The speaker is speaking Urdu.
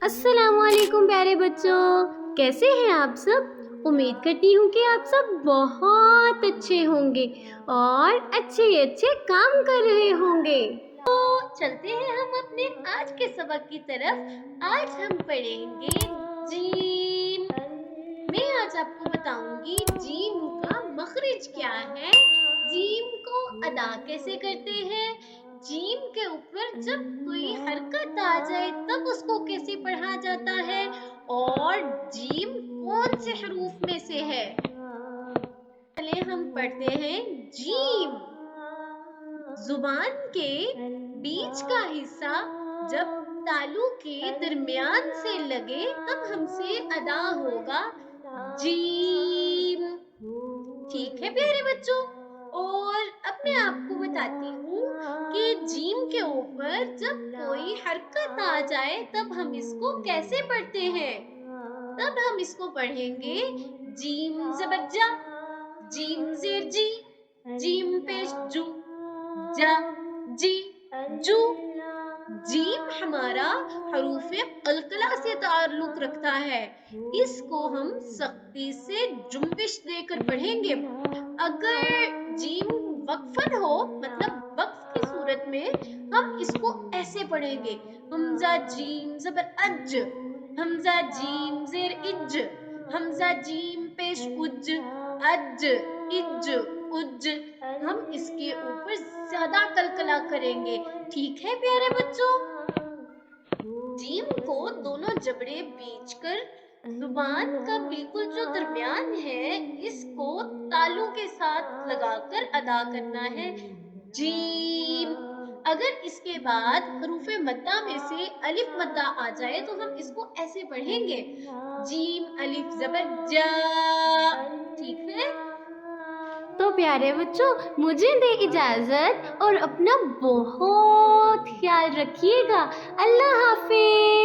السلام علیکم پیارے بچوں، کیسے ہیں آپ سب؟ امید کرتی ہوں کہ آپ سب بہت اچھے ہوں گے اور اچھے کام کر رہے ہوں گے۔ تو چلتے ہیں ہم اپنے آج کے سبق کی طرف۔ آج ہم پڑھیں گے جیم۔ میں آج آپ کو بتاؤں گی جیم کا مخرج کیا ہے، جیم کو ادا کیسے کرتے ہیں، جیم کے اوپر جب کوئی حرکت آ جائے تب اس کو کیسے پڑھا جاتا ہے، اور جیم کون سے حروف میں سے ہے۔ پہلے ہم پڑھتے ہیں جیم۔ زبان کے بیچ کا حصہ جب تالو کے درمیان سے لگے تب ہم سے ادا ہوگا جیم۔ ٹھیک ہے پیارے بچوں، اور اب میں آپ کو بتاتی ہوں کہ جیم کے اوپر جب کوئی حرکت آ جائے تب ہم اس کو کیسے پڑھتے ہیں۔ تب ہم اس کو پڑھیں گے جیم زبر جا، جیم زیر جی، جیم پیش جو، جا جی جو۔ جیم ہمارا حروف قلقلہ سے تعلق رکھتا ہے، اس کو ہم سختی سے جنبش دے کر پڑھیں گے۔ اگر جیم وقفن ہو، مطلب وقف کی صورت میں، ہم اس کو ایسے پڑھیں گے حمزہ جیم زبر اج، حمزہ جیم زیر اج، حمزہ جیم پیش اج، اج اج اج۔ ہم اس کے اوپر زیادہ قلقلہ کریں گے۔ ٹھیک ہے پیارے بچوں، جیم کو دونوں جبڑے بیچ کر زبان کا بالکل جو درمیان ہے اس کو تالو کے ساتھ لگا کر ادا کرنا ہے جیم۔ اگر اس کے بعد حروف مدہ میں سے الف مدہ آ جائے تو ہم اس کو ایسے پڑھیں گے جیم الف زبر جا۔ ٹھیک ہے، تو پیارے بچوں مجھے دے اجازت اور اپنا بہت خیال رکھیے گا۔ اللہ حافظ۔